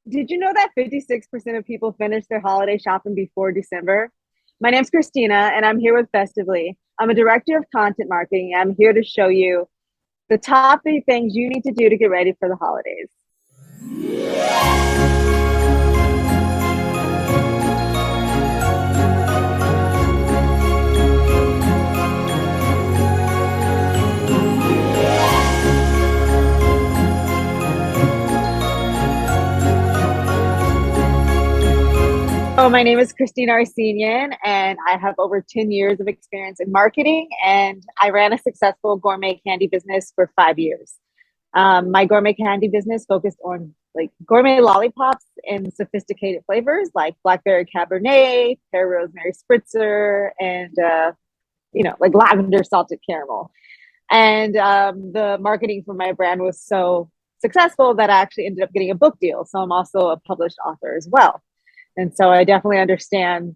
Did you know that 56% of people finish their holiday shopping before December? My name's Kristina, and I'm here with Festively. I'm a director of content marketing. I'm here to show you the top 3 things you need to do to get ready for the holidays. My name is Kristina Arsenian, and I have over 10 years of experience in marketing, and I ran a successful gourmet candy business for 5 years. My gourmet candy business focused on like gourmet lollipops in sophisticated flavors like blackberry cabernet, pear rosemary spritzer, and like lavender salted caramel. And the marketing for my brand was so successful that I actually ended up getting a book deal. So I'm also a published author as well. And so I definitely understand,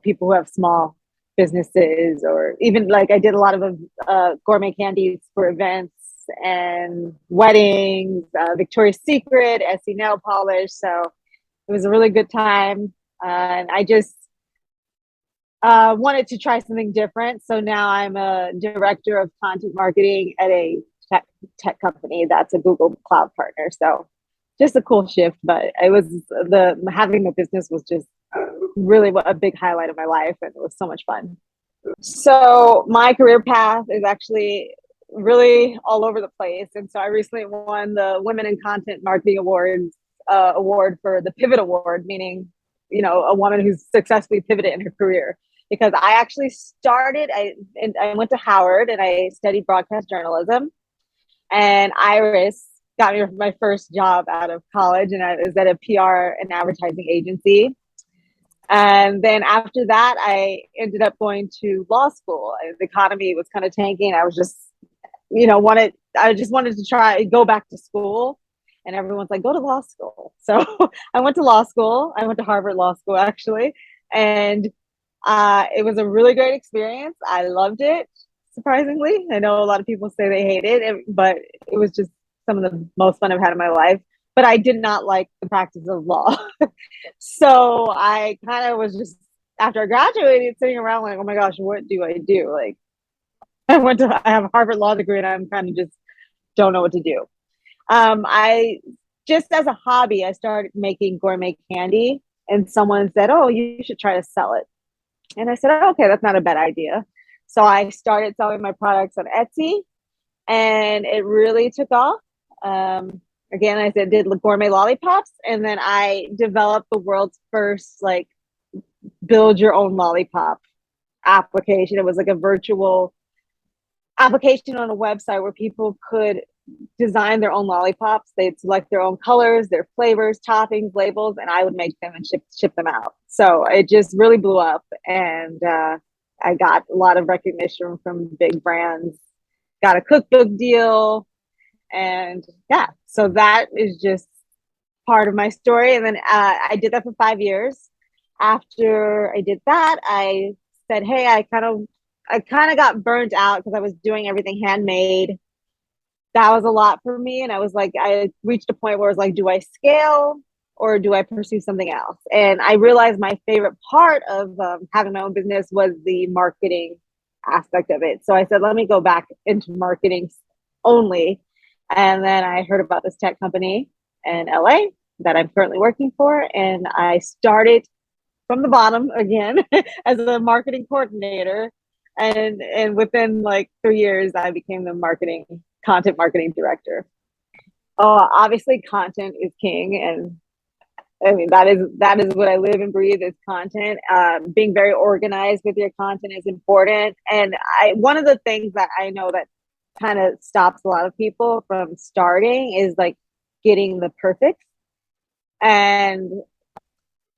people who have small businesses, or even like I did a lot of gourmet candies for events and weddings, Victoria's Secret, Essie nail polish. So it was a really good time. And I just wanted to try something different. So now I'm a director of content marketing at a tech company that's a Google Cloud partner. So just a cool shift, but it was the having the business was just really a big highlight of my life, and it was so much fun. So my career path is actually really all over the place, and so I recently won the Women in Content Marketing Awards award for the Pivot Award, meaning a woman who's successfully pivoted in her career. Because I actually started, I went to Howard and I studied broadcast journalism, and Iris got me my first job out of college, and I was at a PR and advertising agency. And then after that, I ended up going to law school. The economy was kind of tanking. I was just, I just wanted to try go back to school. And everyone's like, go to law school. So I went to law school. I went to Harvard Law School, actually. And it was a really great experience. I loved it, surprisingly. I know a lot of people say they hate it, but it was just some of the most fun I've had in my life. But I did not like the practice of law. So I kind of was just, after I graduated, sitting around like, oh my gosh, what do I do? Like, I have a Harvard Law degree, and I'm kind of just don't know what to do. I just as a hobby, I started making gourmet candy, and someone said, oh, you should try to sell it. And I said, oh, okay, that's not a bad idea. So I started selling my products on Etsy, and it really took off. Again, I said, did gourmet lollipops, and then I developed the world's first like build your own lollipop application. It was like a virtual application on a website where people could design their own lollipops. They'd select their own colors, their flavors, toppings, labels, and I would make them and ship them out. So it just really blew up, and I got a lot of recognition from big brands. Got a cookbook deal, and yeah, so that is just part of my story. And then I did that for 5 years. After I did that, I said, hey, I kind of got burnt out because I was doing everything handmade. That was a lot for me. And I was like, I reached a point where I was like, do I scale or do I pursue something else? And I realized my favorite part of having my own business was the marketing aspect of it. So I said, let me go back into marketing only. And then I heard about this tech company in LA that I'm currently working for. And I started from the bottom again as a marketing coordinator. And within like 3 years, I became the content marketing director. Obviously, content is king, and I mean that is what I live and breathe is content. Being very organized with your content is important, and one of the things that I know that kind of stops a lot of people from starting is like getting the perfect, and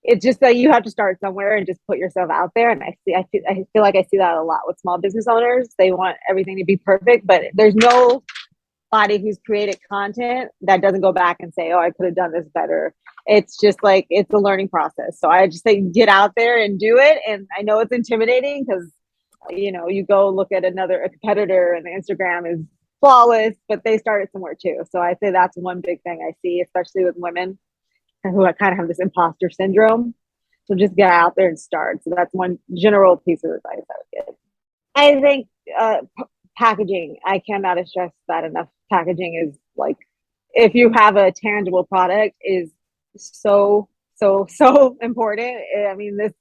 it's just that you have to start somewhere and just put yourself out there. And I feel like I see that a lot with small business owners. They want everything to be perfect, but there's no body who's created content that doesn't go back and say, oh, I could have done this better. It's just like, it's a learning process. So I just say, get out there and do it. And I know it's intimidating because, you go look at a competitor and the Instagram is flawless, but they started somewhere too. So I say that's one big thing I see, especially with women. who kind of have this imposter syndrome. So just get out there and start. So that's one general piece of advice I would give. I think packaging, I cannot stress that enough. Packaging is like, if you have a tangible product, is so important. I mean, the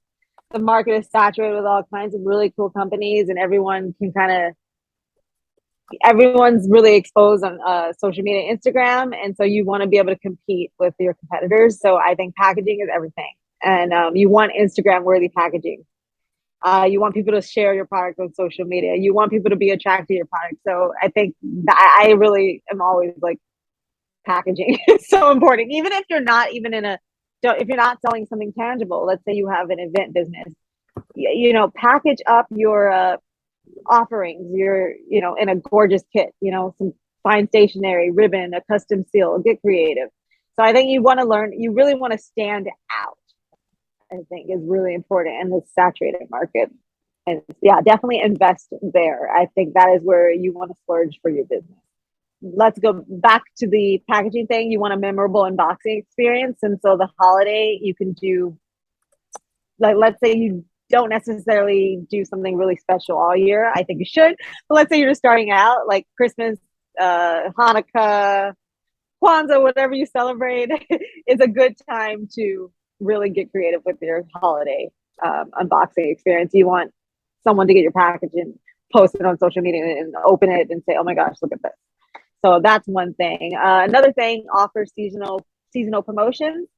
market is saturated with all kinds of really cool companies, and everyone's really exposed on social media, Instagram, and so you want to be able to compete with your competitors. So I think packaging is everything, and you want Instagram worthy packaging. You want people to share your product on social media. You want people to be attracted to your product. So I think that I really am always like, packaging is so important. Even if you're not even if you're not selling something tangible, let's say you have an event business, package up your offerings, in a gorgeous kit, some fine stationery, ribbon, a custom seal, get creative. So I think you really want to stand out, I think is really important in the saturated market. And yeah, definitely invest there. I think that is where you want to splurge for your business. Let's go back to the packaging thing. You want a memorable unboxing experience. And so the holiday, you can do, like, let's say you don't necessarily do something really special all year. I think you should. But let's say you're just starting out, like Christmas, Hanukkah, Kwanzaa, whatever you celebrate, is a good time to really get creative with your holiday unboxing experience. You want someone to get your package and post it on social media and open it and say, "Oh my gosh, look at this." So that's one thing. Another thing, offer seasonal promotions.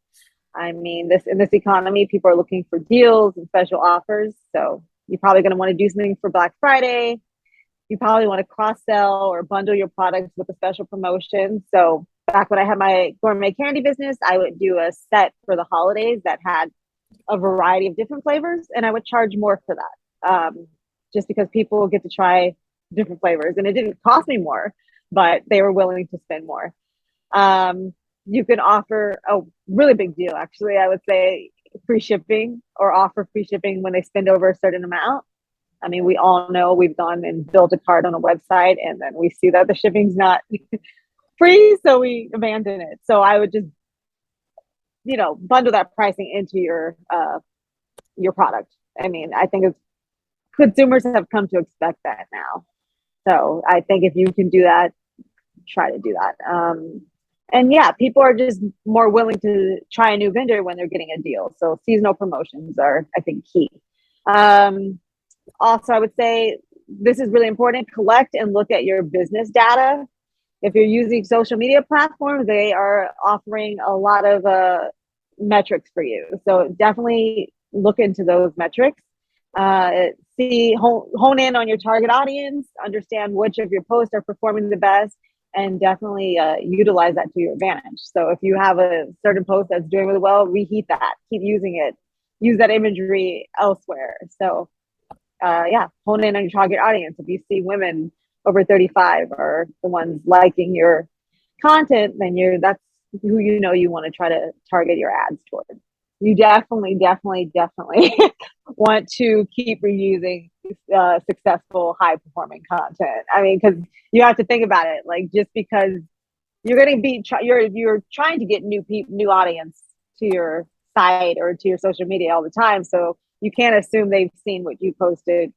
I mean, in this economy, people are looking for deals and special offers. So you're probably going to want to do something for Black Friday. You probably want to cross sell or bundle your products with a special promotion. So back when I had my gourmet candy business, I would do a set for the holidays that had a variety of different flavors, and I would charge more for that, just because people get to try different flavors, and it didn't cost me more, but they were willing to spend more. You can offer a really big deal, actually, I would say free shipping, or offer free shipping when they spend over a certain amount. I mean, we all know we've gone and built a cart on a website, and then we see that the shipping's not free, so we abandon it. So I would just, bundle that pricing into your product. I mean, I think consumers have come to expect that now. So I think if you can do that, try to do that. And yeah, people are just more willing to try a new vendor when they're getting a deal. So seasonal promotions are, I think, key. Also, I would say this is really important. Collect and look at your business data. If you're using social media platforms, they are offering a lot of metrics for you. So definitely look into those metrics. Hone in on your target audience, understand which of your posts are performing the best, and definitely utilize that to your advantage. So if you have a certain post that's doing really well, reheat that, keep using it, use that imagery elsewhere. So hone in on your target audience. If you see women over 35 are the ones liking your content, then that's who you want to try to target your ads toward. You definitely want to keep reusing successful, high-performing content. I mean, because you have to think about it. Like, just because you're going to be, you're trying to get new audience to your site or to your social media all the time. So you can't assume they've seen what you posted,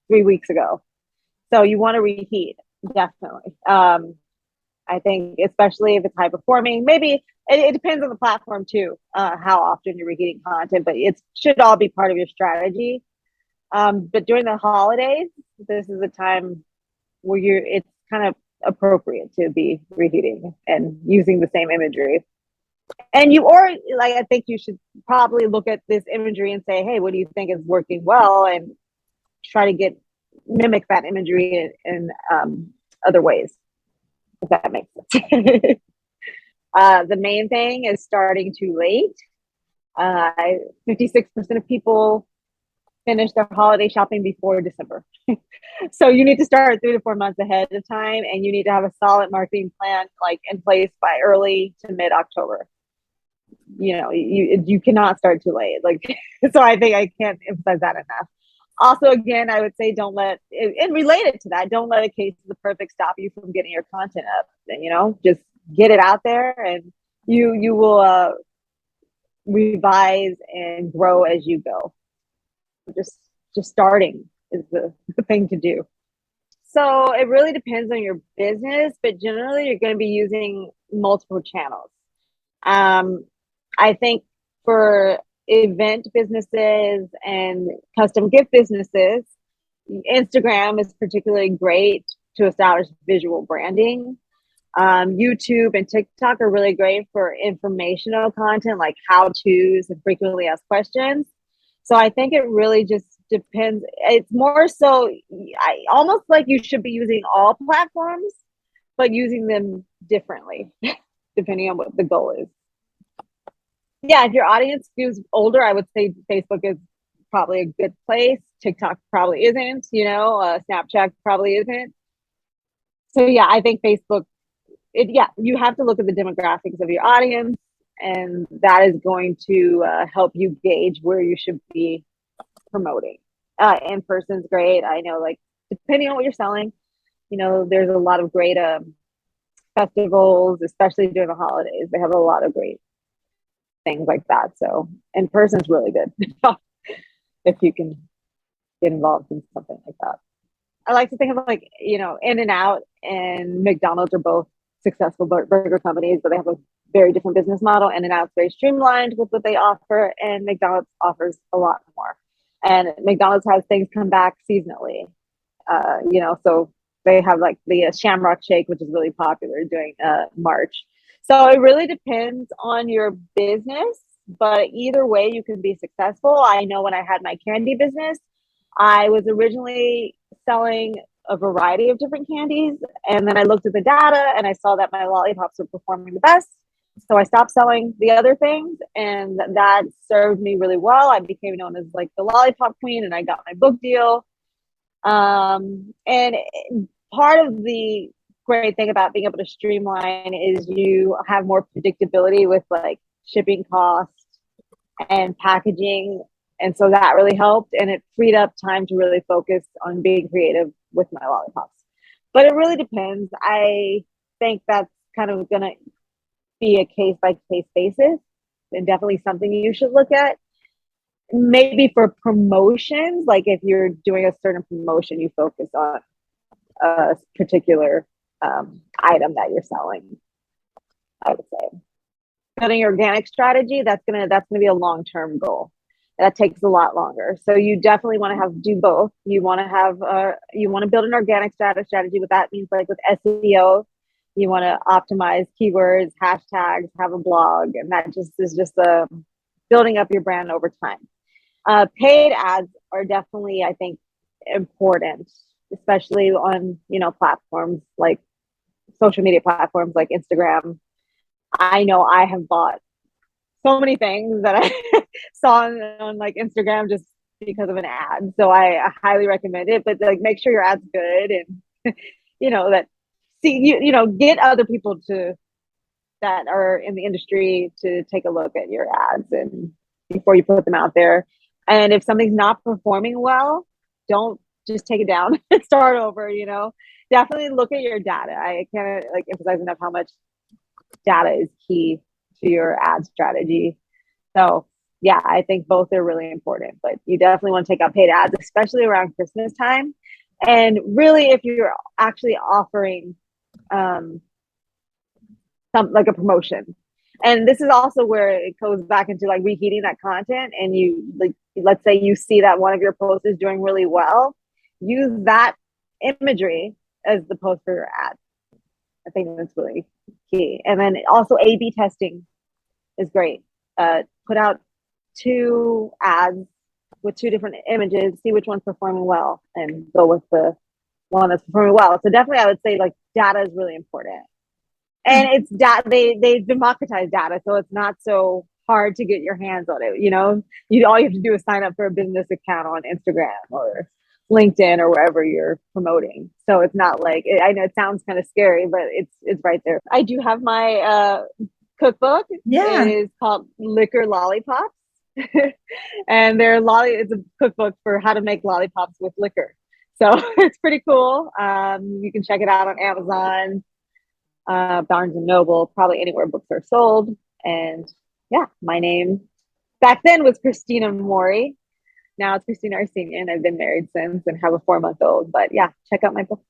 3 weeks ago. So you want to reheat, definitely. I think, especially if it's high performing, maybe it depends on the platform too, how often you're reheating content, but it should all be part of your strategy. But during the holidays, this is a time where it's kind of appropriate to be reheating and using the same imagery. And I think you should probably look at this imagery and say, hey, what do you think is working well? And try to mimic that imagery in other ways, if that makes sense. The main thing is starting too late. 56% of people finish their holiday shopping before December. So you need to start 3 to 4 months ahead of time, and you need to have a solid marketing plan in place by early to mid-October. You cannot start too late. So I think I can't emphasize that enough. Also, again, I would say and related to that, don't let a case of the perfect stop you from getting your content up. And, just get it out there and you will revise and grow as you go. Just just starting is the thing to do. So it really depends on your business, but generally you're going to be using multiple channels. Um, I think for event businesses and custom gift businesses, Instagram is particularly great to establish visual branding. YouTube and TikTok are really great for informational content like how to's and frequently asked questions. So I think it really just depends. It's more so, almost like you should be using all platforms, but using them differently depending on what the goal is. Yeah, if your audience is older, I would say Facebook is probably a good place. TikTok probably isn't, Snapchat probably isn't. So yeah, I think Facebook, yeah, you have to look at the demographics of your audience, and that is going to help you gauge where you should be promoting. In person's great. I know, like, depending on what you're selling, there's a lot of great festivals, especially during the holidays. They have a lot of great things like that. So in person's really good if you can get involved in something like that. I like to think of, like, In-N-Out and McDonald's are both successful burger companies, but they have a very different business model. In-N-Out's very streamlined with what they offer, and McDonald's offers a lot more. And McDonald's has things come back seasonally, so they have like the Shamrock Shake, which is really popular during March. So it really depends on your business, but either way, you can be successful. I know when I had my candy business, I was originally selling a variety of different candies, and then I looked at the data and I saw that my lollipops were performing the best. So I stopped selling the other things, and that served me really well. I became known as like the lollipop queen, and I got my book deal. And part of the great thing about being able to streamline is you have more predictability with like shipping costs and packaging. And so that really helped, and it freed up time to really focus on being creative with my lollipops. But it really depends. I think that's kind of going to be a case by case basis, and definitely something you should look at. Maybe for promotions, like if you're doing a certain promotion, you focus on a particular item that you're selling, I would say. Building your organic strategy, that's gonna be a long-term goal. That takes a lot longer. So you definitely want to do both. You want to build an organic strategy. What that means, like with SEO, you want to optimize keywords, hashtags, have a blog, and that just is just building up your brand over time. Paid ads are definitely, I think, important, especially on platforms like social media platforms like Instagram. I know I have bought so many things that I saw on like Instagram just because of an ad. So I highly recommend it, but like make sure your ad's good, and that get other people that are in the industry to take a look at your ads and before you put them out there. And if something's not performing well, don't just take it down and start over. Definitely look at your data. I can't like emphasize enough how much data is key to your ad strategy. So yeah, I think both are really important, but you definitely want to take out paid ads, especially around Christmas time. And really, if you're actually offering some like a promotion. And this is also where it goes back into like reheating that content. And you like, let's say you see that one of your posts is doing really well, use that imagery as the post for your ad. I think that's really key. And then also A/B testing is great. Put out 2 ads with 2 different images, see which one's performing well, and go with the one that's performing well. So definitely, I would say like data is really important. And it's they democratize data, so it's not so hard to get your hands on it. All you have to do is sign up for a business account on Instagram or LinkedIn or wherever you're promoting. So it's not like, I know it sounds kind of scary, but it's right there. I do have my cookbook. Yeah. It is called Liquor Lollipops. And it's a cookbook for how to make lollipops with liquor. So it's pretty cool. You can check it out on Amazon. Barnes and Noble, probably anywhere books are sold. And yeah, my name back then was Kristina Mori. Now it's Kristina Arsenian. I've been married since and have a 4-month old. But yeah, check out my book.